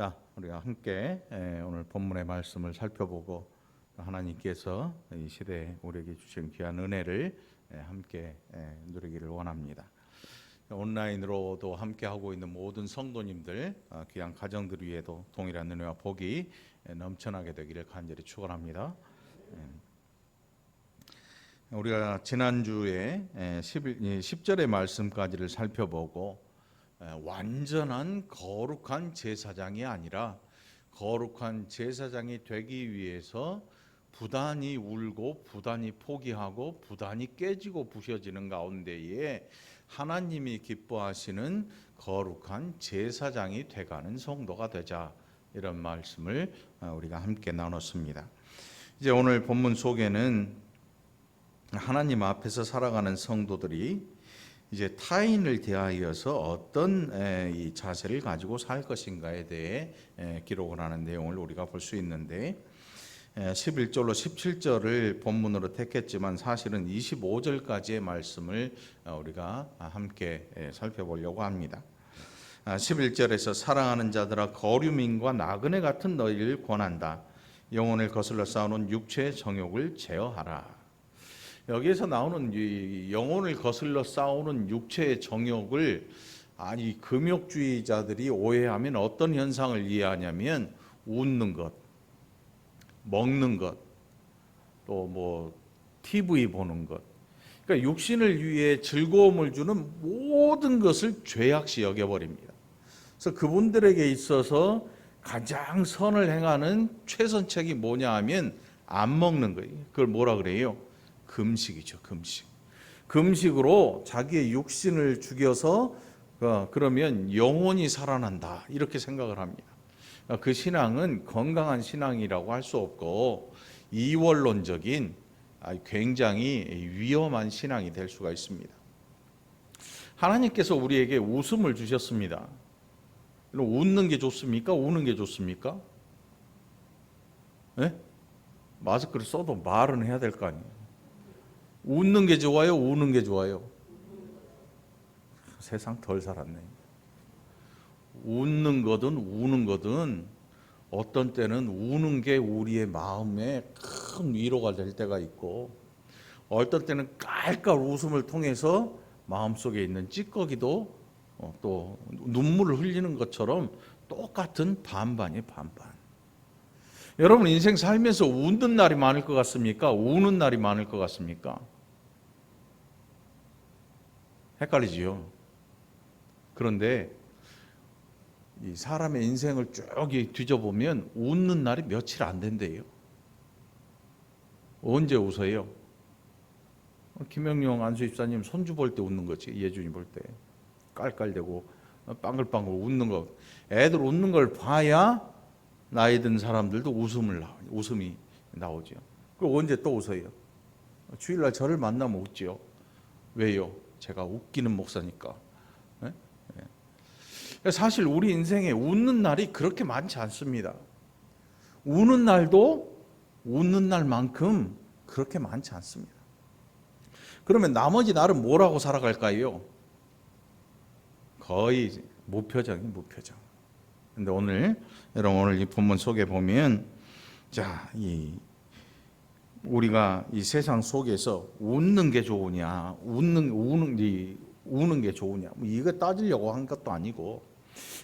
자, 우리가 함께 오늘 본문의 말씀을 살펴보고 하나님께서 이 시대에 우리에게 주신 귀한 은혜를 함께 누리기를 원합니다. 온라인으로도 함께 하고 있는 모든 성도님들, 귀한 가정들 위에도 동일한 은혜와 복이 넘쳐나게 되기를 간절히 축원합니다. 우리가 지난주에 10절의 말씀까지를 살펴보고 완전한 거룩한 제사장이 아니라 거룩한 제사장이 되기 위해서 부단히 울고 부단히 포기하고 부단히 깨지고 부셔지는 가운데에 하나님이 기뻐하시는 거룩한 제사장이 돼가는 성도가 되자, 이런 말씀을 우리가 함께 나눴습니다. 이제 오늘 본문 속에는 하나님 앞에서 살아가는 성도들이 이제 타인을 대하여서 어떤 이 자세를 가지고 살 것인가에 대해 기록을 하는 내용을 우리가 볼 수 있는데, 11절로 17절을 본문으로 택했지만 사실은 25절까지의 말씀을 우리가 함께 살펴보려고 합니다. 11절에서 사랑하는 자들아, 거류민과 나그네 같은 너희를 권한다. 영혼을 거슬러 싸우는 육체의 정욕을 제어하라. 여기에서 나오는 이 영혼을 거슬러 싸우는 육체의 정욕을 금욕주의자들이 오해하면 어떤 현상을 이해하냐면 웃는 것, 먹는 것, 또 TV 보는 것, 그러니까 육신을 위해 즐거움을 주는 모든 것을 죄악시 여겨버립니다. 그래서 그분들에게 있어서 가장 선을 행하는 최선책이 뭐냐 하면 안 먹는 거예요. 그걸 뭐라 그래요? 금식이죠. 금식으로 자기의 육신을 죽여서 그러면 영혼이 살아난다, 이렇게 생각을 합니다. 그 신앙은 건강한 신앙이라고 할 수 없고 이원론적인 굉장히 위험한 신앙이 될 수가 있습니다. 하나님께서 우리에게 웃음을 주셨습니다. 웃는 게 좋습니까? 우는 게 좋습니까? 네? 마스크를 써도 말은 해야 될 거 아니에요. 웃는 게 좋아요? 우는 게 좋아요? 세상 덜 살았네. 웃는 거든 우는 거든 어떤 때는 우는 게 우리의 마음에 큰 위로가 될 때가 있고, 어떤 때는 깔깔 웃음을 통해서 마음속에 있는 찌꺼기도 또 눈물을 흘리는 것처럼 똑같은 반반이에요, 반반. 여러분 인생 살면서 웃는 날이 많을 것 같습니까? 우는 날이 많을 것 같습니까? 헷갈리지요. 그런데 이 사람의 인생을 쭉 뒤져보면 웃는 날이 며칠 안 된대요. 언제 웃어요? 김영룡 안수집사님 손주 볼 때 웃는 거지. 예준이 볼 때 깔깔대고 빵글빵글 웃는 거. 애들 웃는 걸 봐야 나이 든 사람들도 웃음이 나오죠. 그럼 언제 또 웃어요? 주일날 저를 만나면 웃죠. 왜요? 제가 웃기는 목사니까. 네? 네. 사실 우리 인생에 웃는 날이 그렇게 많지 않습니다. 우는 날도 웃는 날만큼 그렇게 많지 않습니다. 그러면 나머지 날은 뭐라고 살아갈까요? 거의 무표정이 무표정. 근데 오늘 이 본문 속에 보면, 우리가 이 세상 속에서 웃는 게 좋으냐, 우는 게 좋으냐, 이거 따지려고 한 것도 아니고,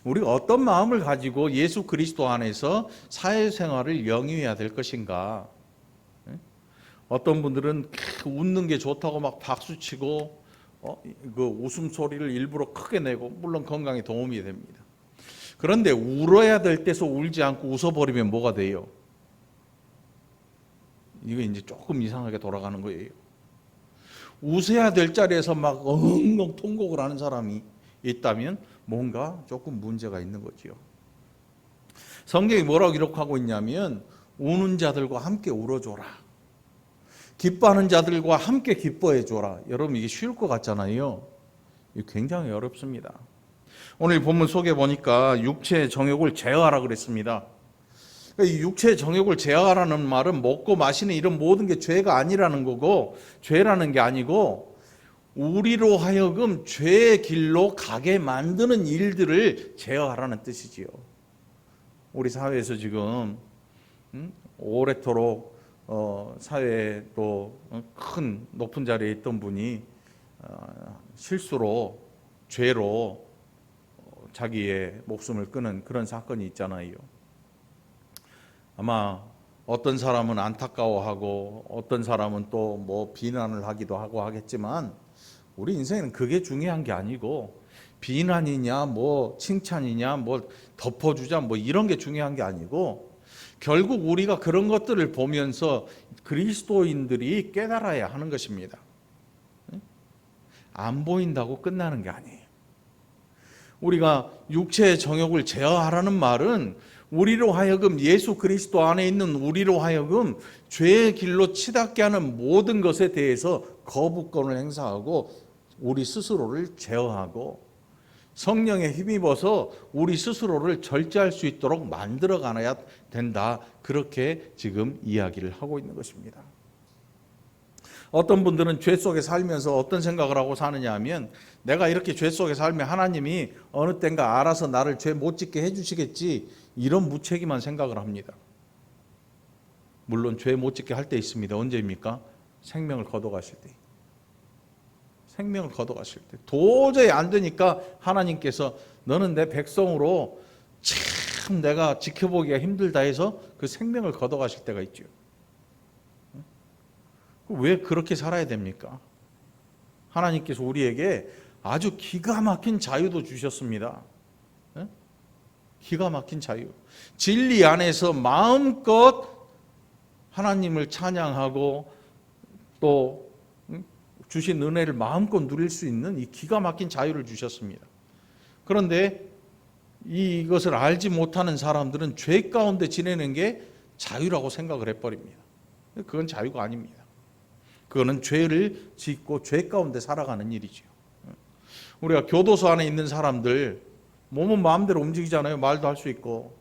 우리가 어떤 마음을 가지고 예수 그리스도 안에서 사회생활을 영위해야 될 것인가. 어떤 분들은 웃는 게 좋다고 막 박수치고 그 웃음소리를 일부러 크게 내고, 물론 건강에 도움이 됩니다. 그런데 울어야 될 때서 울지 않고 웃어버리면 뭐가 돼요? 이거 이제 조금 이상하게 돌아가는 거예요. 웃어야 될 자리에서 막 엉엉 통곡을 하는 사람이 있다면 뭔가 조금 문제가 있는 거지요. 성경이 뭐라고 기록하고 있냐면, 우는 자들과 함께 울어줘라, 기뻐하는 자들과 함께 기뻐해줘라. 여러분 이게 쉬울 것 같잖아요. 이게 굉장히 어렵습니다. 오늘 본문 속에 보니까 육체의 정욕을 제어하라 그랬습니다. 이 육체의 정욕을 제어하라는 말은 먹고 마시는 이런 모든 게 죄가 아니라는 거고, 죄라는 게 아니고 우리로 하여금 죄의 길로 가게 만드는 일들을 제어하라는 뜻이지요. 우리 사회에서 지금 오래도록 사회에 또 큰 높은 자리에 있던 분이 실수로 죄로 자기의 목숨을 끊은 그런 사건이 있잖아요. 아마 어떤 사람은 안타까워하고 어떤 사람은 또 뭐 비난을 하기도 하고 하겠지만 우리 인생은 그게 중요한 게 아니고 비난이냐 뭐 칭찬이냐 뭐 덮어주자 뭐 이런 게 중요한 게 아니고 결국 우리가 그런 것들을 보면서 그리스도인들이 깨달아야 하는 것입니다. 안 보인다고 끝나는 게 아니에요. 우리가 육체의 정욕을 제어하라는 말은 우리로 하여금 예수 그리스도 안에 있는 우리로 하여금 죄의 길로 치닫게 하는 모든 것에 대해서 거부권을 행사하고 우리 스스로를 제어하고 성령에 힘입어서 우리 스스로를 절제할 수 있도록 만들어 가야 된다. 그렇게 지금 이야기를 하고 있는 것입니다. 어떤 분들은 죄 속에 살면서 어떤 생각을 하고 사느냐 하면 내가 이렇게 죄 속에 살면 하나님이 어느 땐가 알아서 나를 죄 못 짓게 해주시겠지, 이런 무책임한 생각을 합니다. 물론 죄 못 짓게 할 때 있습니다. 언제입니까? 생명을 걷어가실 때. 생명을 걷어가실 때 도저히 안 되니까 하나님께서 너는 내 백성으로 참 내가 지켜보기가 힘들다 해서 그 생명을 걷어가실 때가 있죠. 왜 그렇게 살아야 됩니까? 하나님께서 우리에게 아주 기가 막힌 자유도 주셨습니다. 기가 막힌 자유. 진리 안에서 마음껏 하나님을 찬양하고 또 주신 은혜를 마음껏 누릴 수 있는 이 기가 막힌 자유를 주셨습니다. 그런데 이것을 알지 못하는 사람들은 죄 가운데 지내는 게 자유라고 생각을 해버립니다. 그건 자유가 아닙니다. 그거는 죄를 짓고 죄 가운데 살아가는 일이죠. 우리가 교도소 안에 있는 사람들 몸은 마음대로 움직이잖아요. 말도 할 수 있고.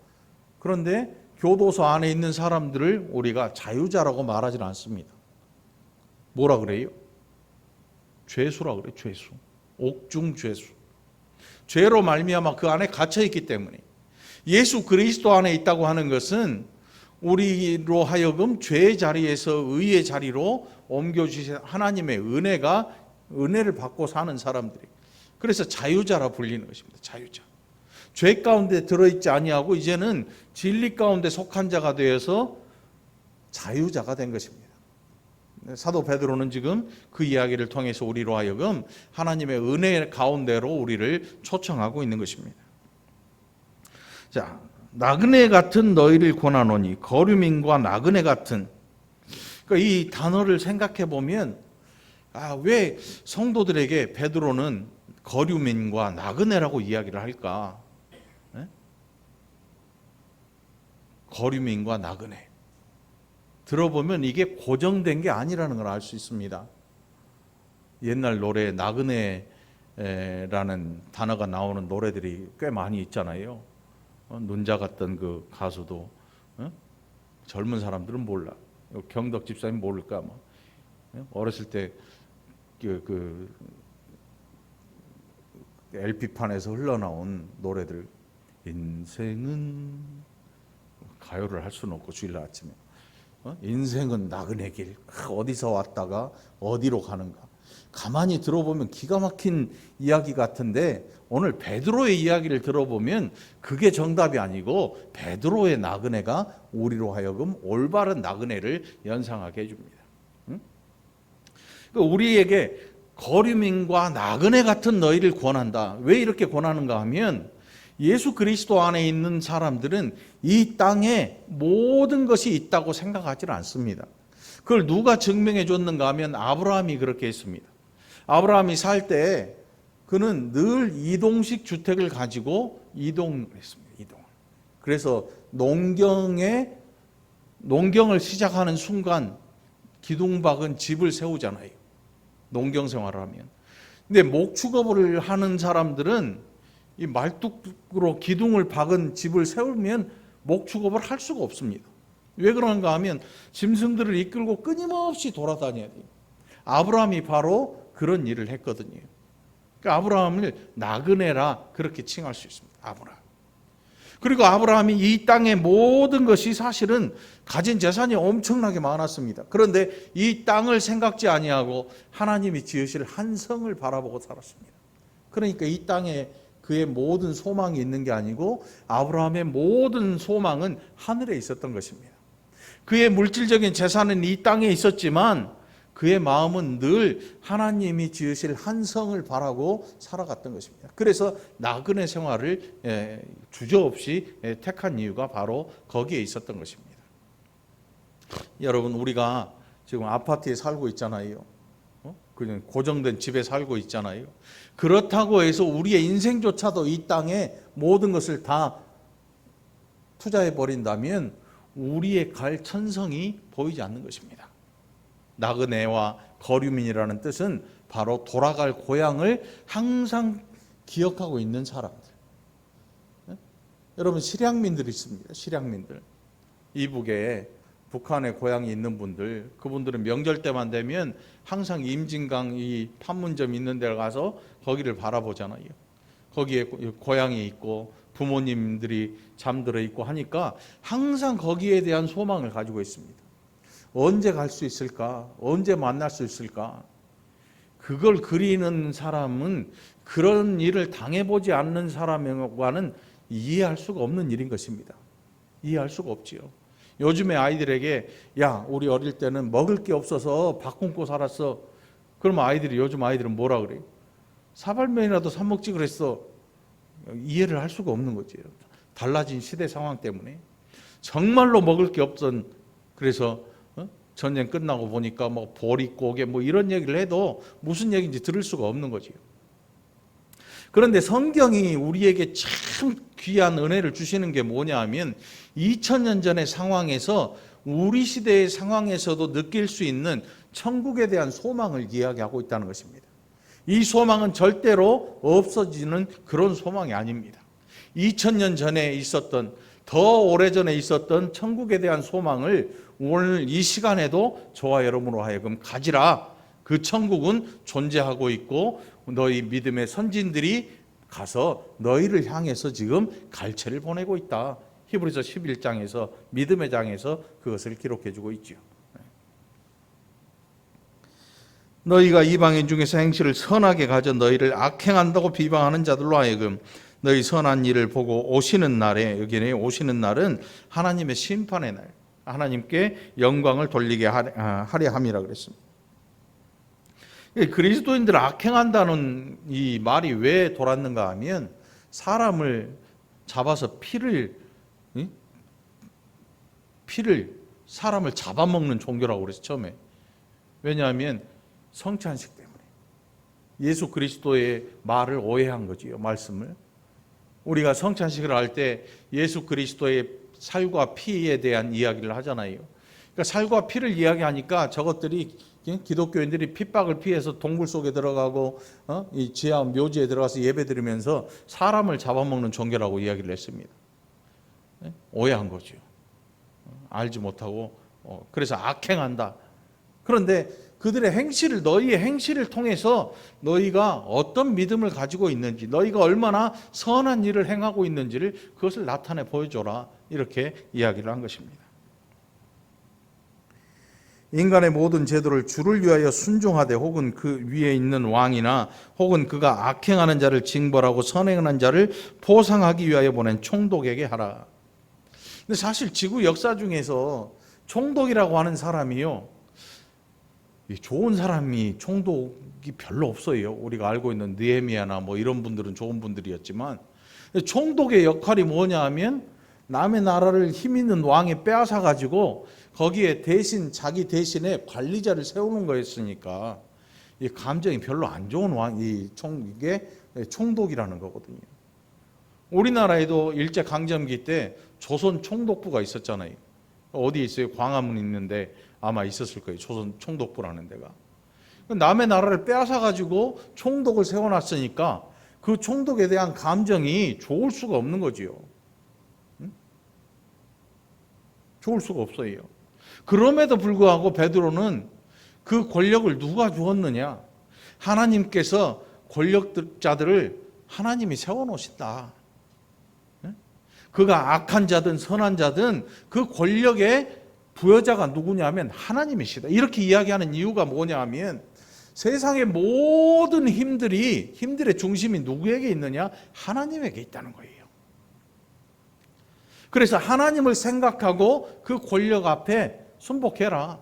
그런데 교도소 안에 있는 사람들을 우리가 자유자라고 말하지 않습니다. 뭐라 그래요? 죄수라 그래요. 죄수. 옥중 죄수. 죄로 말미암아 그 안에 갇혀 있기 때문에 예수 그리스도 안에 있다고 하는 것은 우리로 하여금 죄의 자리에서 의의 자리로 옮겨주신 하나님의 은혜를 받고 사는 사람들이, 그래서 자유자라 불리는 것입니다. 자유자. 죄 가운데 들어있지 아니하고 이제는 진리 가운데 속한 자가 되어서 자유자가 된 것입니다. 사도 베드로는 지금 그 이야기를 통해서 우리로 하여금 하나님의 은혜 가운데로 우리를 초청하고 있는 것입니다. 자, 나그네 같은 너희를 권하노니, 거류민과 나그네 같은, 그러니까 이 단어를 생각해 보면 왜 성도들에게 베드로는 거류민과 나그네라고 이야기를 할까? 거류민과 나그네. 들어보면 이게 고정된 게 아니라는 걸 알 수 있습니다. 옛날 노래에 나그네라는 단어가 나오는 노래들이 꽤 많이 있잖아요. 눈자 같던 그 가수도 젊은 사람들은 몰라. 경덕 집사님 모를까? 뭐. 어렸을 때 그 LP판에서 흘러나온 노래들, 인생은 가요를 할 수는 없고 주일 아침에 인생은 나그네 길, 어디서 왔다가 어디로 가는가. 가만히 들어보면 기가 막힌 이야기 같은데 오늘 베드로의 이야기를 들어보면 그게 정답이 아니고 베드로의 나그네가 우리로 하여금 올바른 나그네를 연상하게 해줍니다. 우리에게 거류민과 나그네 같은 너희를 권한다. 왜 이렇게 권하는가 하면 예수 그리스도 안에 있는 사람들은 이 땅에 모든 것이 있다고 생각하지 않습니다. 그걸 누가 증명해 줬는가 하면 아브라함이 그렇게 했습니다. 아브라함이 살 때 그는 늘 이동식 주택을 가지고 이동을 했습니다. 이동. 그래서 농경을 시작하는 순간 기둥박은 집을 세우잖아요. 농경 생활을 하면. 근데 목축업을 하는 사람들은 이 말뚝으로 기둥을 박은 집을 세우면 목축업을 할 수가 없습니다. 왜 그런가 하면 짐승들을 이끌고 끊임없이 돌아다녀야 돼요. 아브라함이 바로 그런 일을 했거든요. 그러니까 아브라함을 나그네라 그렇게 칭할 수 있습니다. 아브라함. 그리고 아브라함이 이 땅의 모든 것이 사실은 가진 재산이 엄청나게 많았습니다. 그런데 이 땅을 생각지 아니하고 하나님이 지으실 한 성을 바라보고 살았습니다. 그러니까 이 땅에 그의 모든 소망이 있는 게 아니고 아브라함의 모든 소망은 하늘에 있었던 것입니다. 그의 물질적인 재산은 이 땅에 있었지만 그의 마음은 늘 하나님이 지으실 한 성을 바라고 살아갔던 것입니다. 그래서 나그네 생활을 주저없이 택한 이유가 바로 거기에 있었던 것입니다. 여러분, 우리가 지금 아파트에 살고 있잖아요. 그냥 고정된 집에 살고 있잖아요. 그렇다고 해서 우리의 인생조차도 이 땅에 모든 것을 다 투자해 버린다면 우리의 갈 천성이 보이지 않는 것입니다. 나그네와 거류민이라는 뜻은 바로 돌아갈 고향을 항상 기억하고 있는 사람들. 여러분, 실향민들이 있습니다. 실향민들. 이북에 북한에 고향이 있는 분들, 그분들은 명절 때만 되면 항상 임진강 이 판문점 있는 데 가서 거기를 바라보잖아요. 거기에 고향이 있고 부모님들이 잠들어 있고 하니까 항상 거기에 대한 소망을 가지고 있습니다. 언제 갈 수 있을까? 언제 만날 수 있을까? 그걸 그리는 사람은 그런 일을 당해보지 않는 사람과는 이해할 수가 없는 일인 것입니다. 이해할 수가 없지요. 요즘에 아이들에게 야, 우리 어릴 때는 먹을 게 없어서 밥 굶고 살았어. 그러면 요즘 아이들은 뭐라 그래요? 사발면이라도 사 먹지 그랬어. 이해를 할 수가 없는 거지요. 달라진 시대 상황 때문에. 정말로 먹을 게 없던, 그래서 전쟁 끝나고 보니까 뭐 보릿고개 뭐 이런 얘기를 해도 무슨 얘기인지 들을 수가 없는 거지요. 그런데 성경이 우리에게 참 귀한 은혜를 주시는 게 뭐냐 하면 2000년 전의 상황에서 우리 시대의 상황에서도 느낄 수 있는 천국에 대한 소망을 이야기하고 있다는 것입니다. 이 소망은 절대로 없어지는 그런 소망이 아닙니다. 2000년 전에 있었던, 더 오래전에 있었던 천국에 대한 소망을 오늘 이 시간에도 저와 여러분으로 하여금 가지라. 그 천국은 존재하고 있고 너희 믿음의 선진들이 가서 너희를 향해서 지금 갈채를 보내고 있다. 히브리서 11장에서 믿음의 장에서 그것을 기록해 주고 있죠. 너희가 이방인 중에서 행실을 선하게 가져 너희를 악행한다고 비방하는 자들로 하여금 너희 선한 일을 보고 오시는 날에, 여기는 오시는 날은 하나님의 심판의 날, 하나님께 영광을 돌리게 하려 함이라 그랬습니다. 그리스도인들 악행한다는 이 말이 왜 돌았는가 하면 사람을 잡아서 피를 사람을 잡아먹는 종교라고 그랬어요, 처음에. 왜냐하면 성찬식 때문에. 예수 그리스도의 말을 오해한 거지요, 말씀을. 우리가 성찬식을 할 때 예수 그리스도의 살과 피에 대한 이야기를 하잖아요. 그러니까 살과 피를 이야기하니까 저것들이 기독교인들이 핍박을 피해서 동굴 속에 들어가고 이 지하 묘지에 들어가서 예배드리면서 사람을 잡아먹는 종교라고 이야기를 했습니다. 오해한 거죠. 알지 못하고 그래서 악행한다. 그런데 그들의 행실을, 너희의 행실을 통해서 너희가 어떤 믿음을 가지고 있는지, 너희가 얼마나 선한 일을 행하고 있는지를 그것을 나타내 보여줘라. 이렇게 이야기를 한 것입니다. 인간의 모든 제도를 주를 위하여 순종하되 혹은 그 위에 있는 왕이나 혹은 그가 악행하는 자를 징벌하고 선행하는 자를 보상하기 위하여 보낸 총독에게 하라. 근데 사실 지구 역사 중에서 총독이라고 하는 사람이요, 좋은 사람이 총독이 별로 없어요. 우리가 알고 있는 느헤미야나 뭐 이런 분들은 좋은 분들이었지만, 총독의 역할이 뭐냐 하면 남의 나라를 힘 있는 왕이 빼앗아 가지고 거기에 대신, 자기 대신에 관리자를 세우는 거였으니까 이 감정이 별로 안 좋은 왕이 이게 총독이라는 거거든요. 우리나라에도 일제 강점기 때 조선 총독부가 있었잖아요. 어디 있어요? 광화문 있는데 아마 있었을 거예요. 조선 총독부라는 데가. 남의 나라를 빼앗아 가지고 총독을 세워놨으니까 그 총독에 대한 감정이 좋을 수가 없는 거지요. 좋을 수가 없어요. 그럼에도 불구하고 베드로는 그 권력을 누가 주었느냐? 하나님께서 권력자들을 하나님이 세워놓으신다. 그가 악한 자든 선한 자든 그 권력의 부여자가 누구냐면 하나님이시다. 이렇게 이야기하는 이유가 뭐냐 하면 세상의 모든 힘들의 중심이 누구에게 있느냐? 하나님에게 있다는 거예요. 그래서 하나님을 생각하고 그 권력 앞에 순복해라.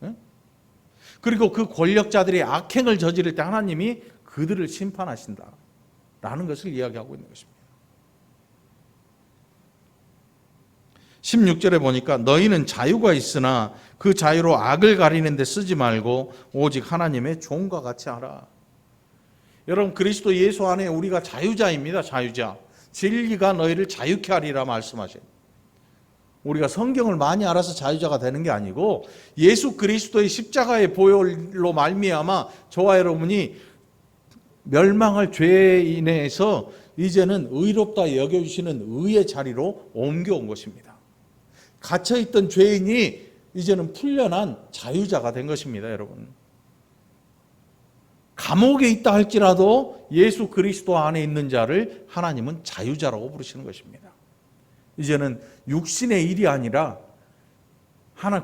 응? 그리고 그 권력자들이 악행을 저지를 때 하나님이 그들을 심판하신다 라는 것을 이야기하고 있는 것입니다. 16절에 보니까 너희는 자유가 있으나 그 자유로 악을 가리는 데 쓰지 말고 오직 하나님의 종과 같이 하라. 여러분, 그리스도 예수 안에 우리가 자유자입니다. 자유자. 진리가 너희를 자유케 하리라 말씀하셔요. 우리가 성경을 많이 알아서 자유자가 되는 게 아니고 예수 그리스도의 십자가의 보혈로 말미암아 저와 여러분이 멸망할 죄인에서 이제는 의롭다 여겨주시는 의의 자리로 옮겨온 것입니다. 갇혀있던 죄인이 이제는 풀려난 자유자가 된 것입니다. 여러분, 감옥에 있다 할지라도 예수 그리스도 안에 있는 자를 하나님은 자유자라고 부르시는 것입니다. 이제는 육신의 일이 아니라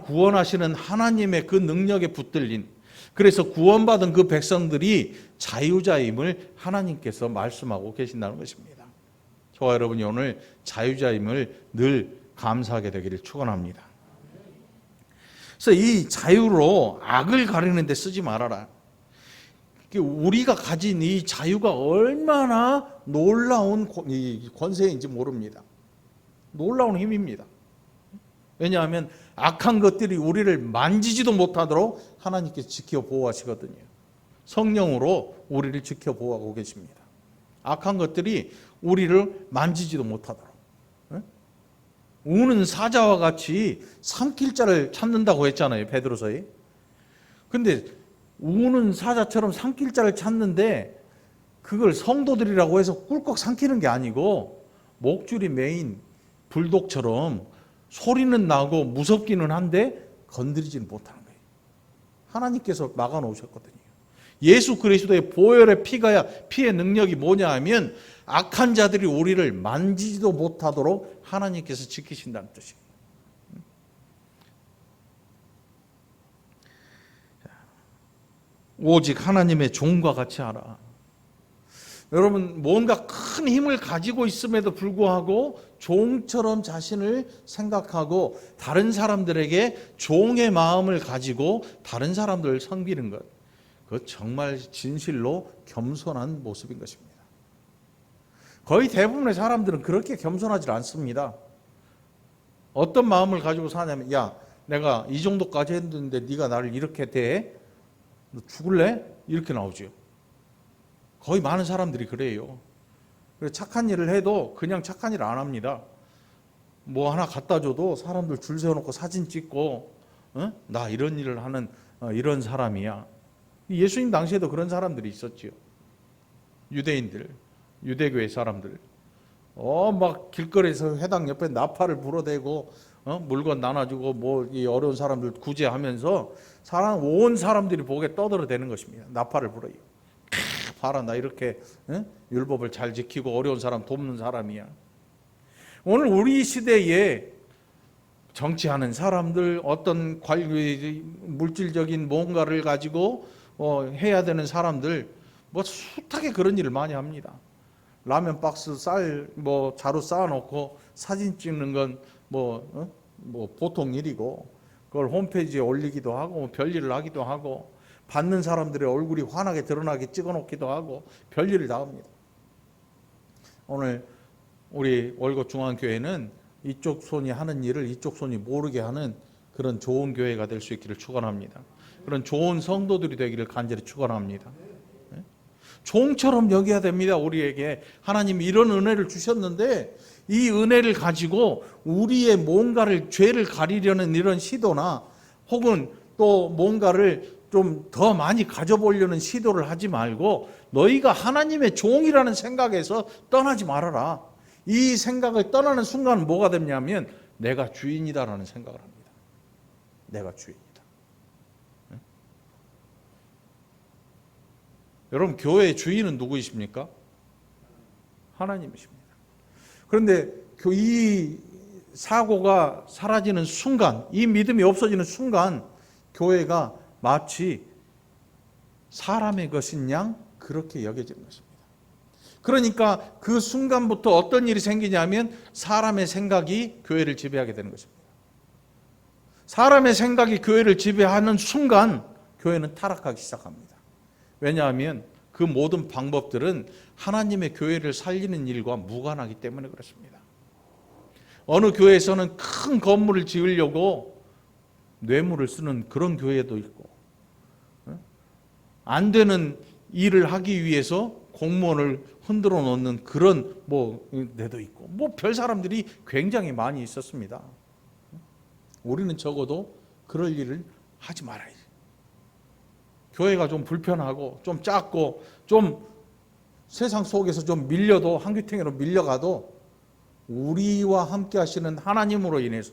구원하시는 하나님의 그 능력에 붙들린, 그래서 구원받은 그 백성들이 자유자임을 하나님께서 말씀하고 계신다는 것입니다. 저와 여러분이 오늘 자유자임을 늘 감사하게 되기를 축원합니다. 그래서 이 자유로 악을 가리는 데 쓰지 말아라. 우리가 가진 이 자유가 얼마나 놀라운 권세인지 모릅니다. 놀라운 힘입니다. 왜냐하면 악한 것들이 우리를 만지지도 못하도록 하나님께서 지켜 보호하시거든요. 성령으로 우리를 지켜 보호하고 계십니다. 악한 것들이 우리를 만지지도 못하도록. 우는 사자와 같이 삼킬 자를 찾는다고 했잖아요, 베드로서에. 근데 우는 사자처럼 삼킬 자를 찾는데 그걸 성도들이라고 해서 꿀꺽 삼키는 게 아니고 목줄이 메인 불독처럼 소리는 나고 무섭기는 한데 건드리지는 못하는 거예요. 하나님께서 막아놓으셨거든요. 예수 그리스도의 보혈의 피의 능력이 뭐냐 하면 악한 자들이 우리를 만지지도 못하도록 하나님께서 지키신다는 뜻이에요. 오직 하나님의 종과 같이 하라. 여러분, 뭔가 큰 힘을 가지고 있음에도 불구하고 종처럼 자신을 생각하고 다른 사람들에게 종의 마음을 가지고 다른 사람들을 섬기는 것, 그것 정말 진실로 겸손한 모습인 것입니다. 거의 대부분의 사람들은 그렇게 겸손하지 않습니다. 어떤 마음을 가지고 사냐면, 야, 내가 이 정도까지 했는데 네가 나를 이렇게 대해? 너 죽을래? 이렇게 나오죠. 거의 많은 사람들이 그래요. 그래서 착한 일을 해도 그냥 착한 일을 안 합니다. 뭐 하나 갖다 줘도 사람들 줄 세워놓고 사진 찍고, 나 이런 일을 하는 이런 사람이야. 예수님 당시에도 그런 사람들이 있었지요. 유대인들, 유대교의 사람들. 막 길거리에서 회당 옆에 나팔을 불어대고, 물건 나눠주고, 뭐 이 어려운 사람들 구제하면서 온 사람들이 보게 떠들어대는 것입니다. 나팔을 불어요. 봐라, 나 이렇게 율법을 잘 지키고 어려운 사람 돕는 사람이야. 오늘 우리 시대에 정치하는 사람들, 어떤 물질적인 뭔가를 가지고 해야 되는 사람들, 뭐 숱하게 그런 일을 많이 합니다. 라면 박스 자루 쌓아놓고 사진 찍는 건 뭐 보통 일이고, 그걸 홈페이지에 올리기도 하고 별일을 하기도 하고, 받는 사람들의 얼굴이 환하게 드러나게 찍어놓기도 하고 별일을 다 합니다. 오늘 우리 월곶 중앙교회는 이쪽 손이 하는 일을 이쪽 손이 모르게 하는 그런 좋은 교회가 될 수 있기를 축원합니다. 그런 좋은 성도들이 되기를 간절히 축원합니다. 종처럼 여겨야 됩니다. 우리에게 하나님이 이런 은혜를 주셨는데 이 은혜를 가지고 우리의 뭔가를 죄를 가리려는 이런 시도나 혹은 또 뭔가를 좀 더 많이 가져보려는 시도를 하지 말고 너희가 하나님의 종이라는 생각에서 떠나지 말아라. 이 생각을 떠나는 순간 뭐가 되냐면 내가 주인이다라는 생각을 합니다. 내가 주인이다. 여러분, 교회의 주인은 누구이십니까? 하나님이십니다. 그런데 이 사고가 사라지는 순간, 이 믿음이 없어지는 순간 교회가 마치 사람의 것인 양 그렇게 여겨지는 것입니다. 그러니까 그 순간부터 어떤 일이 생기냐면 사람의 생각이 교회를 지배하게 되는 것입니다. 사람의 생각이 교회를 지배하는 순간 교회는 타락하기 시작합니다. 왜냐하면 그 모든 방법들은 하나님의 교회를 살리는 일과 무관하기 때문에 그렇습니다. 어느 교회에서는 큰 건물을 지으려고 뇌물을 쓰는 그런 교회도 있고, 안 되는 일을 하기 위해서 공무원을 흔들어 놓는 그런 데도 있고, 별 사람들이 굉장히 많이 있었습니다. 우리는 적어도 그럴 일을 하지 말아야지. 교회가 좀 불편하고 좀 작고 좀 세상 속에서 좀 밀려도, 한귀퉁이로 밀려가도 우리와 함께 하시는 하나님으로 인해서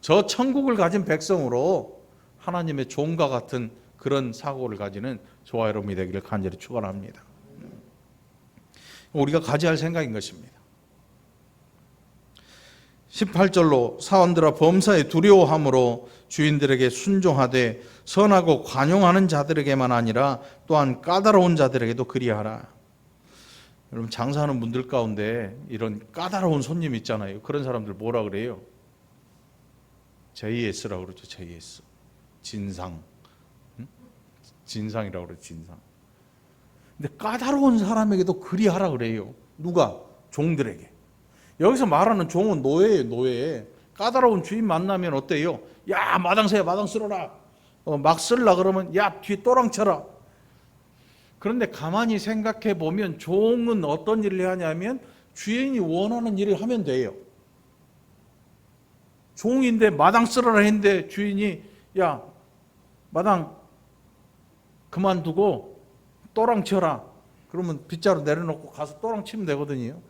저 천국을 가진 백성으로 하나님의 종과 같은 그런 사고를 가지는 저와 여러분이 되기를 간절히 축원합니다. 우리가 가져야 할 생각인 것입니다. 18절로 사원들아 범사에 두려워함으로 주인들에게 순종하되 선하고 관용하는 자들에게만 아니라 또한 까다로운 자들에게도 그리하라. 여러분, 장사하는 분들 가운데 이런 까다로운 손님 있잖아요. 그런 사람들 뭐라 그래요? JS라고 그러죠. JS. 진상. 진상이라고 그러죠. 진상. 근데 까다로운 사람에게도 그리하라 그래요. 누가? 종들에게. 여기서 말하는 종은 노예예요. 노예. 까다로운 주인 만나면 어때요? 야, 마당새야, 마당 쓸어라. 막 쓸라 그러면 야, 뒤에 또랑 쳐라. 그런데 가만히 생각해 보면 종은 어떤 일을 해야 하냐면 주인이 원하는 일을 하면 돼요. 종인데 마당 쓸어라 했는데 주인이 야, 마당 그만두고 또랑 쳐라. 그러면 빗자루 내려놓고 가서 또랑 치면 되거든요.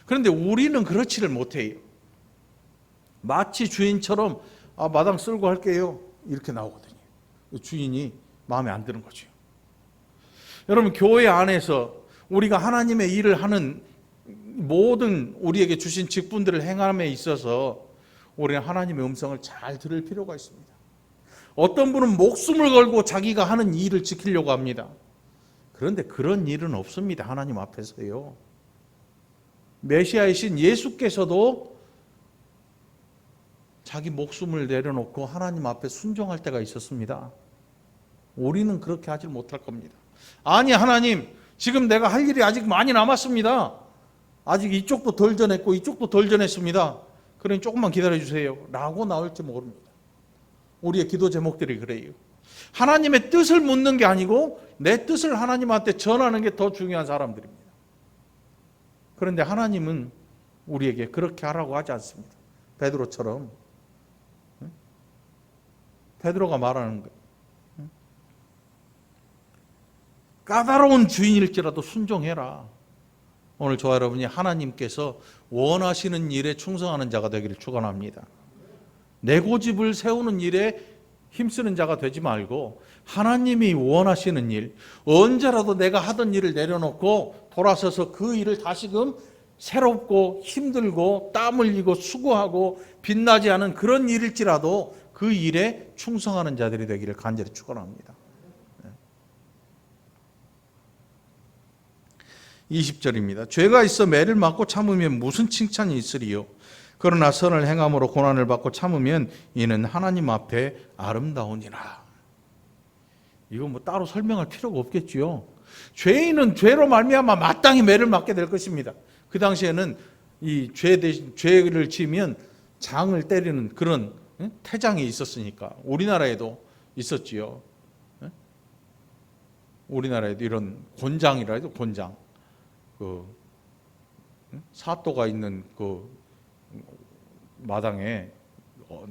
그런데 우리는 그렇지를 못해요. 마치 주인처럼 마당 쓸고 할게요. 이렇게 나오거든요. 주인이 마음에 안 드는 거죠. 여러분, 교회 안에서 우리가 하나님의 일을 하는 모든 우리에게 주신 직분들을 행함에 있어서 우리는 하나님의 음성을 잘 들을 필요가 있습니다. 어떤 분은 목숨을 걸고 자기가 하는 일을 지키려고 합니다. 그런데 그런 일은 없습니다. 하나님 앞에서요. 메시아이신 예수께서도 자기 목숨을 내려놓고 하나님 앞에 순종할 때가 있었습니다. 우리는 그렇게 하지 못할 겁니다. 아니, 하나님, 지금 내가 할 일이 아직 많이 남았습니다. 아직 이쪽도 덜 전했고 이쪽도 덜 전했습니다. 그러니 조금만 기다려주세요 라고 나올지 모릅니다. 우리의 기도 제목들이 그래요. 하나님의 뜻을 묻는 게 아니고 내 뜻을 하나님한테 전하는 게 더 중요한 사람들입니다. 그런데 하나님은 우리에게 그렇게 하라고 하지 않습니다. 베드로처럼. 베드로가 말하는 거예요. 까다로운 주인일지라도 순종해라. 오늘 저와 여러분이 하나님께서 원하시는 일에 충성하는 자가 되기를 축원합니다. 내 고집을 세우는 일에 힘쓰는 자가 되지 말고 하나님이 원하시는 일, 언제라도 내가 하던 일을 내려놓고 돌아서서 그 일을 다시금 새롭고 힘들고 땀 흘리고 수고하고 빛나지 않은 그런 일일지라도 그 일에 충성하는 자들이 되기를 간절히 축원합니다. 20절입니다. 죄가 있어 매를 맞고 참으면 무슨 칭찬이 있으리요? 그러나 선을 행함으로 고난을 받고 참으면 이는 하나님 앞에 아름다우니라. 이거 따로 설명할 필요가 없겠지요. 죄인은 죄로 말미암아 마땅히 매를 맞게 될 것입니다. 그 당시에는 이 죄 대신 죄를 지으면 장을 때리는 그런 태장이 있었으니까 우리나라에도 있었지요. 우리나라에도 이런 곤장이라 해도 곤장. 사또가 있는 그 마당에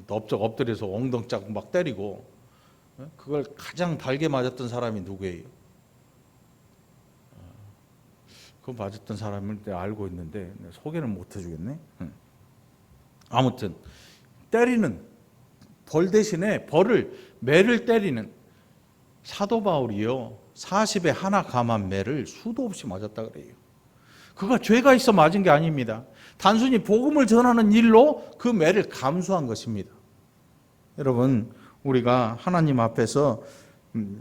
엎드려서 엉덩짝 막 때리고 그걸 가장 달게 맞았던 사람이 누구예요? 그거 맞았던 사람을 내가 알고 있는데 소개는 못 해주겠네. 아무튼 때리는 벌 대신에 매를 때리는 사도 바울이요 40에 하나 감한 매를 수도 없이 맞았다 그래요. 그가 죄가 있어 맞은 게 아닙니다. 단순히 복음을 전하는 일로 그 매를 감수한 것입니다. 여러분, 우리가 하나님 앞에서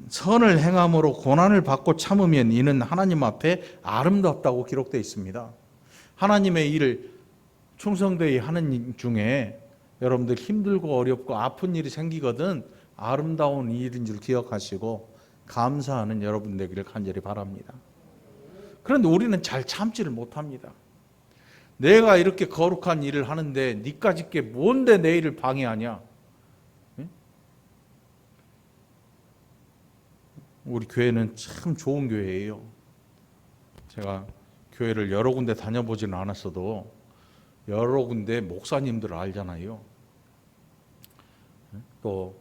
선을 행함으로 고난을 받고 참으면 이는 하나님 앞에 아름답다고 기록되어 있습니다. 하나님의 일을 충성되이 하는 일 중에 여러분들 힘들고 어렵고 아픈 일이 생기거든 아름다운 일인 줄 기억하시고 감사하는 여러분 되기를 간절히 바랍니다. 그런데 우리는 잘 참지를 못합니다. 내가 이렇게 거룩한 일을 하는데 니까짓 게 뭔데 내 일을 방해하냐? 우리 교회는 참 좋은 교회예요. 제가 교회를 여러 군데 다녀보지는 않았어도 여러 군데 목사님들 알잖아요. 또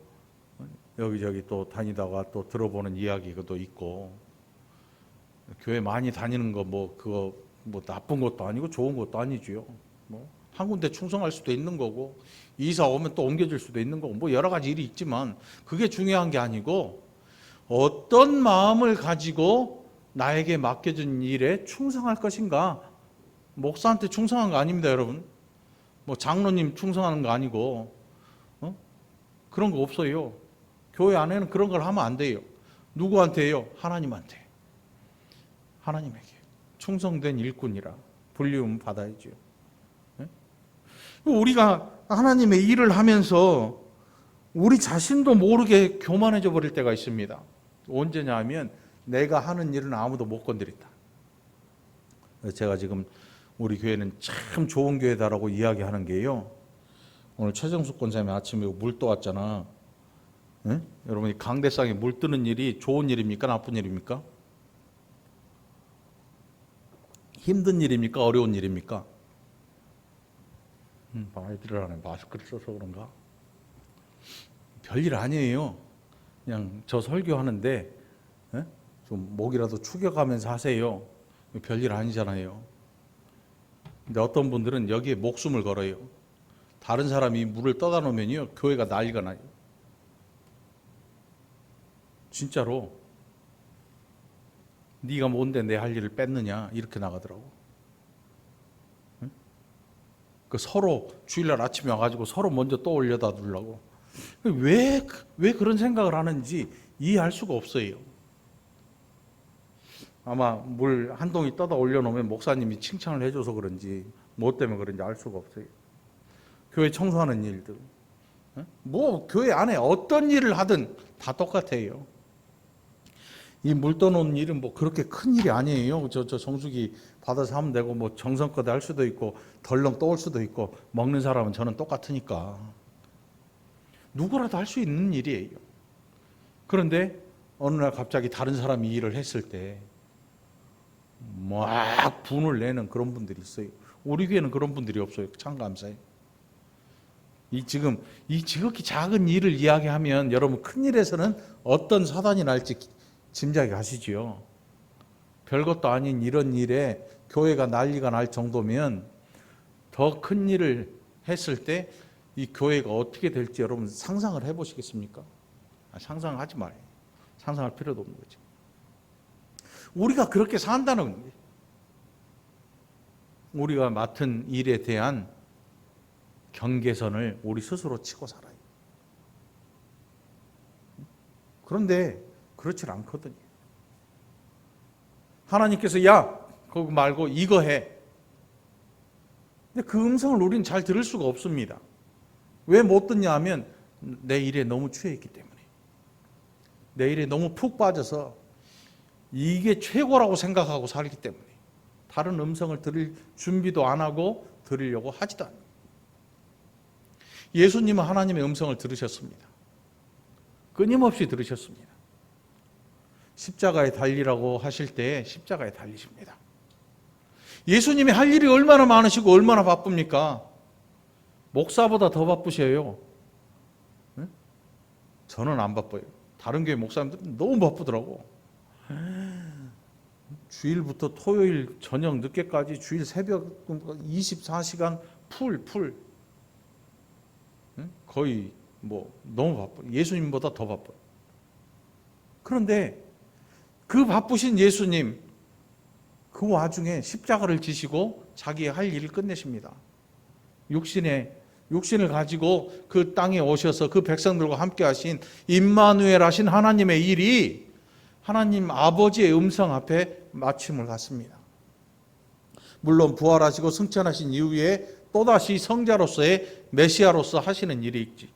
여기저기 또 다니다가 또 들어보는 이야기가 또 있고, 교회 많이 다니는 거 뭐 그거 뭐 나쁜 것도 아니고 좋은 것도 아니지요. 뭐 한 군데 충성할 수도 있는 거고 이사 오면 또 옮겨질 수도 있는 거고 뭐 여러 가지 일이 있지만 그게 중요한 게 아니고 어떤 마음을 가지고 나에게 맡겨진 일에 충성할 것인가. 목사한테 충성한 거 아닙니다, 여러분. 뭐 장로님 충성하는 거 아니고 그런 거 없어요. 교회 안에는 그런 걸 하면 안 돼요. 누구한테요? 하나님한테. 하나님에게 충성된 일꾼이라 불리움 받아야죠. 우리가 하나님의 일을 하면서 우리 자신도 모르게 교만해져 버릴 때가 있습니다. 언제냐 하면 내가 하는 일은 아무도 못 건드린다. 제가 지금 우리 교회는 참 좋은 교회다라고 이야기하는 게요, 오늘 최정숙 권사님이 아침에 물 떠왔잖아. 네? 여러분, 이 강대상에 물 뜨는 일이 좋은 일입니까? 나쁜 일입니까? 힘든 일입니까? 어려운 일입니까? 말들을 하네. 마스크를 써서 그런가? 별일 아니에요. 그냥 저 설교하는데 좀 목이라도 축여가면서 하세요. 별일 아니잖아요. 근데 어떤 분들은 여기에 목숨을 걸어요. 다른 사람이 물을 떠다 놓으면요, 교회가 난리가 나요. 진짜로. 네가 뭔데 내 할 일을 뺐느냐 이렇게 나가더라고. 그 서로 주일날 아침에 와가지고 서로 먼저 떠올려다 두려고. 왜 그런 생각을 하는지 이해할 수가 없어요. 아마 물 한 동이 떠다 올려놓으면 목사님이 칭찬을 해줘서 그런지 뭐 때문에 그런지 알 수가 없어요. 교회 청소하는 일들, 뭐 교회 안에 어떤 일을 하든 다 똑같아요. 이 물 떠놓는 일은 뭐 그렇게 큰 일이 아니에요. 저 정수기 받아서 하면 되고 뭐 정성껏 할 수도 있고 덜렁 떠올 수도 있고 먹는 사람은 저는 똑같으니까 누구라도 할 수 있는 일이에요. 그런데 어느 날 갑자기 다른 사람이 일을 했을 때 막 분을 내는 그런 분들이 있어요. 우리 교회는 그런 분들이 없어요. 참 감사해요. 이 지극히 작은 일을 이야기하면 여러분 큰 일에서는 어떤 사단이 날지 짐작이 가시지요. 별것도 아닌 이런 일에 교회가 난리가 날 정도면 더 큰 일을 했을 때 이 교회가 어떻게 될지 여러분 상상을 해보시겠습니까? 상상하지 말아요. 상상할 필요도 없는 거죠. 우리가 그렇게 산다는 거예요. 우리가 맡은 일에 대한 경계선을 우리 스스로 치고 살아요. 그런데 그렇지 않거든요. 하나님께서 야, 그거 말고 이거 해. 근데 그 음성을 우리는 잘 들을 수가 없습니다. 왜 못 듣냐 하면 내 일에 너무 취해있기 때문에. 내 일에 너무 푹 빠져서 이게 최고라고 생각하고 살기 때문에 다른 음성을 들을 준비도 안 하고 들으려고 하지도 않아요. 예수님은 하나님의 음성을 들으셨습니다. 끊임없이 들으셨습니다. 십자가에 달리라고 하실 때 십자가에 달리십니다. 예수님이 할 일이 얼마나 많으시고 얼마나 바쁩니까? 목사보다 더 바쁘셔요. 저는 안 바빠요. 다른 교회 목사님들은 너무 바쁘더라고. 주일부터 토요일 저녁 늦게까지 주일 새벽 24시간 풀 거의 뭐 너무 바빠요. 예수님보다 더 바빠요. 그런데 그 바쁘신 예수님, 그 그 와중에 십자가를 지시고 자기의 할 일을 끝내십니다. 육신을 가지고 그 땅에 오셔서 그 백성들과 함께 하신 임마누엘 하신 하나님의 일이 하나님 아버지의 음성 앞에 마침을 갖습니다. 물론 부활하시고 승천하신 이후에 또다시 성자로서의 메시아로서 하시는 일이 있지.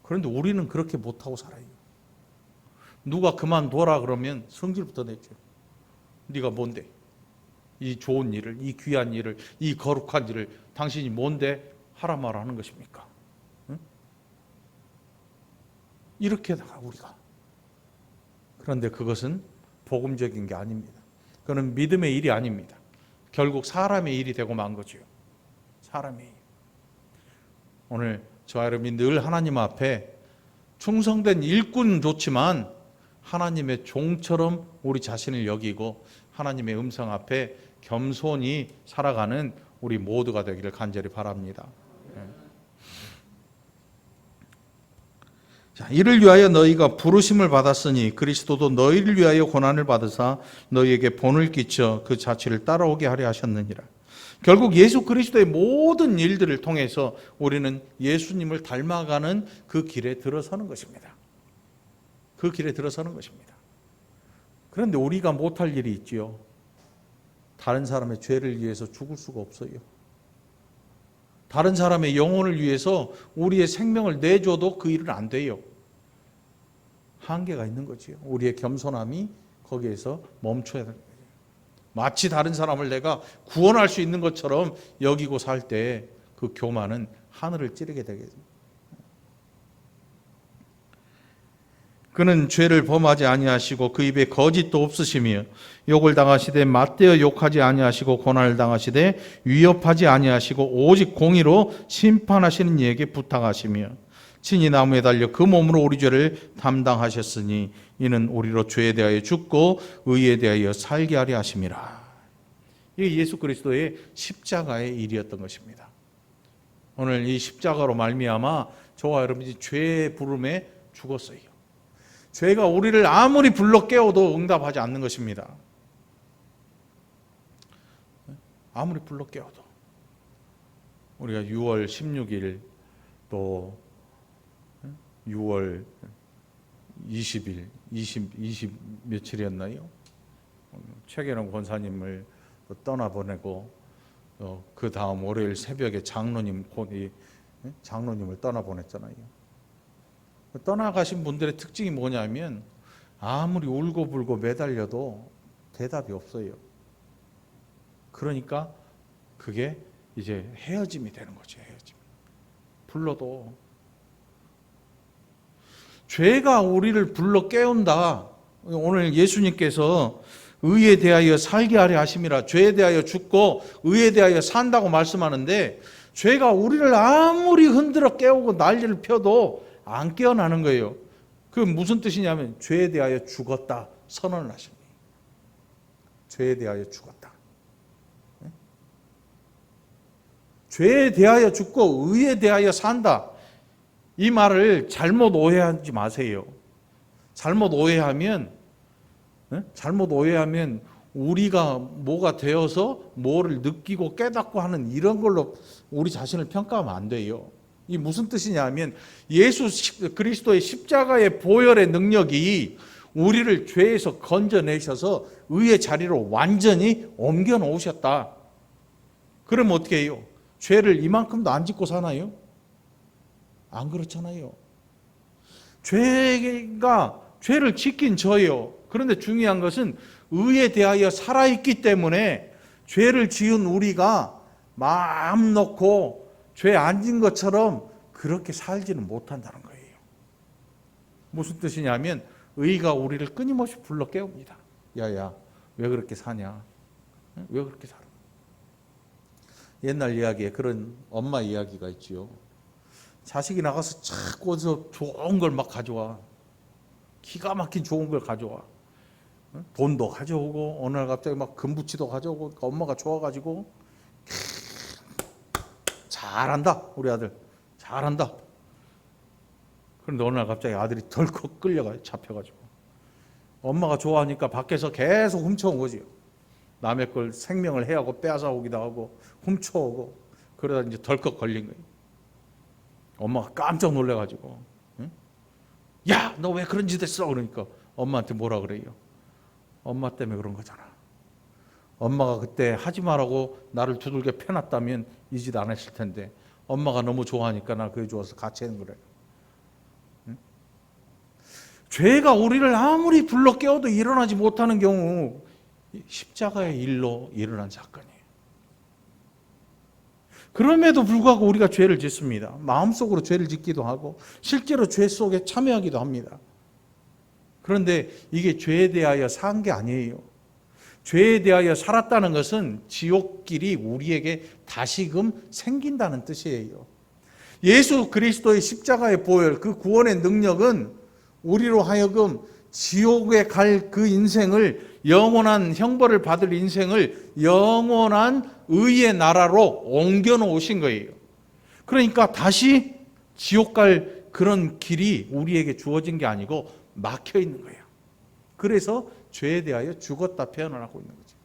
그런데 우리는 그렇게 못하고 살아요. 누가 그만둬라 그러면 성질부터 내죠. 네가 뭔데? 이 좋은 일을, 이 귀한 일을, 이 거룩한 일을 당신이 뭔데 하라 마라 하는 것입니까? 응? 이렇게 나가 우리가. 그런데 그것은 복음적인 게 아닙니다. 그건 믿음의 일이 아닙니다. 결국 사람의 일이 되고 만 거죠. 사람의 일. 오늘 저와 여러분이 늘 하나님 앞에 충성된 일꾼은 좋지만 하나님의 종처럼 우리 자신을 여기고 하나님의 음성 앞에 겸손히 살아가는 우리 모두가 되기를 간절히 바랍니다. 자, 이를 위하여 너희가 부르심을 받았으니 그리스도도 너희를 위하여 고난을 받으사 너희에게 본을 끼쳐 그 자취를 따라오게 하려 하셨느니라. 결국 예수 그리스도의 모든 일들을 통해서 우리는 예수님을 닮아가는 그 길에 들어서는 것입니다. 그 길에 들어서는 것입니다. 그런데 우리가 못할 일이 있지요. 다른 사람의 죄를 위해서 죽을 수가 없어요. 다른 사람의 영혼을 위해서 우리의 생명을 내줘도 그 일은 안 돼요. 한계가 있는 거지요. 우리의 겸손함이 거기에서 멈춰야 되는 거예요. 마치 다른 사람을 내가 구원할 수 있는 것처럼 여기고 살 때 그 교만은 하늘을 찌르게 되겠죠. 그는 죄를 범하지 아니하시고 그 입에 거짓도 없으시며 욕을 당하시되 맞대어 욕하지 아니하시고 고난을 당하시되 위협하지 아니하시고 오직 공의로 심판하시는 이에게 부탁하시며 친히 나무에 달려 그 몸으로 우리 죄를 담당하셨으니 이는 우리로 죄에 대하여 죽고 의에 대하여 살게 하려 하심이라. 이게 예수 그리스도의 십자가의 일이었던 것입니다. 오늘 이 십자가로 말미암아 저와 여러분이 죄의 부름에 죽었어요. 죄가 우리를 아무리 불러 깨워도 응답하지 않는 것입니다. 아무리 불러 깨워도. 우리가 6월 16일 또 6월 20일, 20 며칠이었나요? 최계룡 권사님을 떠나보내고 그 다음 월요일 새벽에 장로님을 떠나보냈잖아요. 떠나가신 분들의 특징이 뭐냐면 아무리 울고불고 매달려도 대답이 없어요. 그러니까 그게 이제 헤어짐이 되는 거죠. 헤어짐. 불러도 죄가 우리를 불러 깨운다. 오늘 예수님께서 의에 대하여 살게 하려 하심이라. 죄에 대하여 죽고 의에 대하여 산다고 말씀하는데 죄가 우리를 아무리 흔들어 깨우고 난리를 펴도 안 깨어나는 거예요. 그 무슨 뜻이냐면 죄에 대하여 죽었다 선언을 하십니다. 죄에 대하여 죽었다. 죄에 대하여 죽고 의에 대하여 산다. 이 말을 잘못 오해하지 마세요. 잘못 오해하면 우리가 뭐가 되어서 뭐를 느끼고 깨닫고 하는 이런 걸로 우리 자신을 평가하면 안 돼요. 이 무슨 뜻이냐면 예수 그리스도의 십자가의 보혈의 능력이 우리를 죄에서 건져내셔서 의의 자리로 완전히 옮겨 놓으셨다. 그러면 어떻게 해요? 죄를 이만큼도 안 짓고 사나요? 안 그렇잖아요. 죄를 짓긴 져요. 그런데 중요한 것은 의에 대하여 살아있기 때문에 죄를 지은 우리가 마음 놓고 죄 안 진 것처럼 그렇게 살지는 못한다는 거예요. 무슨 뜻이냐면 의가 우리를 끊임없이 불러 깨웁니다. 야야, 왜 그렇게 사냐? 왜 그렇게 살아? 옛날 이야기에 그런 엄마 이야기가 있지요. 자식이 나가서 자꾸 어디서 좋은 걸 막 가져와. 기가 막힌 좋은 걸 가져와. 돈도 가져오고 어느 날 갑자기 막 금부치도 가져오고. 그러니까 엄마가 좋아가지고 잘한다 우리 아들 잘한다. 그런데 어느 날 갑자기 아들이 덜컥 끌려가요. 잡혀가지고 엄마가 좋아하니까 밖에서 계속 훔쳐온 거지요. 남의 걸 생명을 해하고 빼앗아오기도 하고 훔쳐오고 그러다 이제 덜컥 걸린 거예요. 엄마가 깜짝 놀래가지고 응? 야, 너 왜 그런 짓 했어? 그러니까 엄마한테 뭐라 그래요? 엄마 때문에 그런 거잖아. 엄마가 그때 하지 말라고 나를 두들겨 패놨다면 이 짓 안 했을 텐데 엄마가 너무 좋아하니까 나 그게 좋아서 같이 하는 거래요. 응? 죄가 우리를 아무리 불러 깨워도 일어나지 못하는 경우 십자가의 일로 일어난 사건이에요. 그럼에도 불구하고 우리가 죄를 짓습니다. 마음속으로 죄를 짓기도 하고 실제로 죄 속에 참여하기도 합니다. 그런데 이게 죄에 대하여 산 게 아니에요. 죄에 대하여 살았다는 것은 지옥길이 우리에게 다시금 생긴다는 뜻이에요. 예수 그리스도의 십자가의 보혈, 그 구원의 능력은 우리로 하여금 지옥에 갈 그 인생을, 영원한 형벌을 받을 인생을 영원한 의의 나라로 옮겨 놓으신 거예요. 그러니까 다시 지옥 갈 그런 길이 우리에게 주어진 게 아니고 막혀 있는 거예요. 그래서 죄에 대하여 죽었다 표현을 하고 있는 거죠.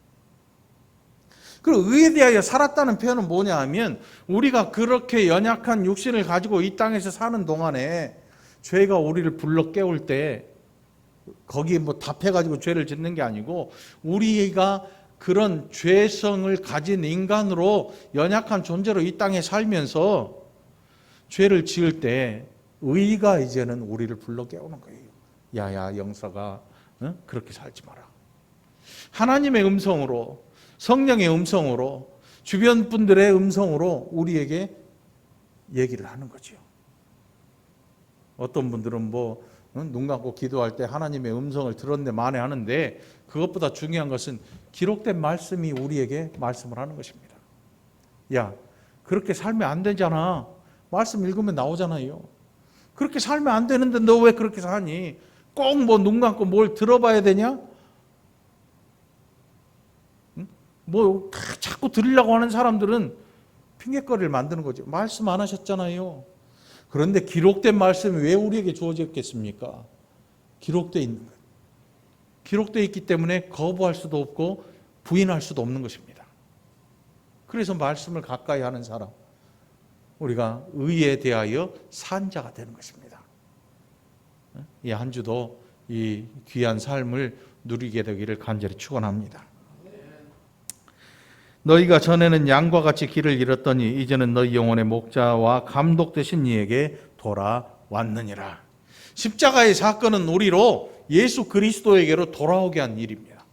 그리고 의에 대하여 살았다는 표현은 뭐냐 하면, 우리가 그렇게 연약한 육신을 가지고 이 땅에서 사는 동안에 죄가 우리를 불러 깨울 때 거기에 뭐 답해가지고 죄를 짓는 게 아니고, 우리가 그런 죄성을 가진 인간으로 연약한 존재로 이 땅에 살면서 죄를 지을 때 의가 이제는 우리를 불러 깨우는 거예요. 야야 영서가 그렇게 살지 마라. 하나님의 음성으로, 성령의 음성으로, 주변 분들의 음성으로 우리에게 얘기를 하는 거죠. 어떤 분들은 눈 감고 기도할 때 하나님의 음성을 들었네 만에 하는데, 그것보다 중요한 것은 기록된 말씀이 우리에게 말씀을 하는 것입니다. 야, 그렇게 살면 안 되잖아. 말씀 읽으면 나오잖아요. 그렇게 살면 안 되는데 너 왜 그렇게 사니? 꼭 눈 감고 뭘 들어봐야 되냐? 자꾸 들으려고 하는 사람들은 핑계거리를 만드는 거죠. 말씀 안 하셨잖아요. 그런데 기록된 말씀이 왜 우리에게 주어졌겠습니까? 기록되어 있는 거예요. 기록되어 있기 때문에 거부할 수도 없고 부인할 수도 없는 것입니다. 그래서 말씀을 가까이 하는 사람, 우리가 의에 대하여 산 자가 되는 것입니다. 이 한 주도 이 귀한 삶을 누리게 되기를 간절히 축원합니다. 너희가 전에는 양과 같이 길을 잃었더니 이제는 너희 영혼의 목자와 감독 되신 이에게 돌아왔느니라. 십자가의 사건은 우리로 예수 그리스도에게로 돌아오게 한 일입니다.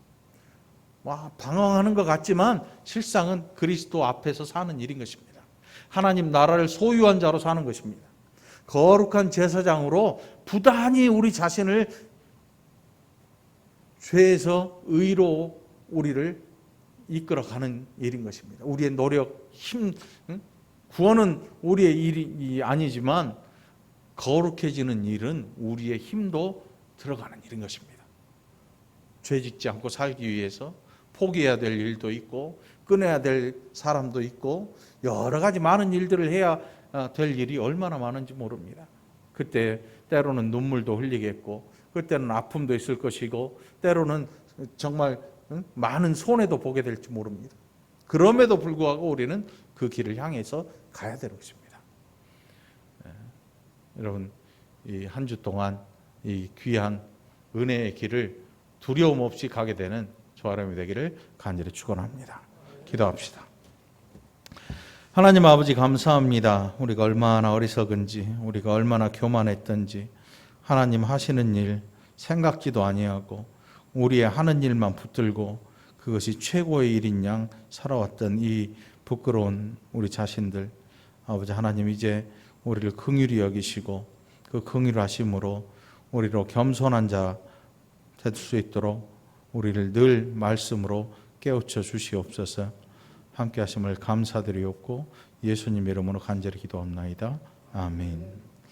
방황하는 것 같지만 실상은 그리스도 앞에서 사는 일인 것입니다. 하나님 나라를 소유한 자로 사는 것입니다. 거룩한 제사장으로 부단히 우리 자신을 죄에서 의로 우리를 이끌어가는 일인 것입니다. 우리의 노력, 힘, 구원은 우리의 일이 아니지만 거룩해지는 일은 우리의 힘도 들어가는 일인 것입니다. 죄 짓지 않고 살기 위해서 포기해야 될 일도 있고 끊어야 될 사람도 있고 여러 가지 많은 일들을 해야 될 일이 얼마나 많은지 모릅니다. 그때 때로는 눈물도 흘리겠고, 그때는 아픔도 있을 것이고, 때로는 정말 많은 손해도 보게 될지 모릅니다. 그럼에도 불구하고 우리는 그 길을 향해서 가야 되는 것입니다. 여러분, 이 한 주 동안 이 귀한 은혜의 길을 두려움 없이 가게 되는 저와 여러분이 되기를 간절히 축원합니다. 기도합시다. 하나님 아버지 감사합니다. 우리가 얼마나 어리석은지, 우리가 얼마나 교만했던지, 하나님 하시는 일 생각지도 아니하고 우리의 하는 일만 붙들고 그것이 최고의 일인 양 살아왔던 이 부끄러운 우리 자신들, 아버지 하나님 이제 우리를 긍휼히 여기시고 그 긍휼하심으로 우리로 겸손한 자 될 수 있도록 우리를 늘 말씀으로 깨우쳐 주시옵소서. 함께 하심을 감사드리옵고 예수님 이름으로 간절히 기도합나이다. 아멘.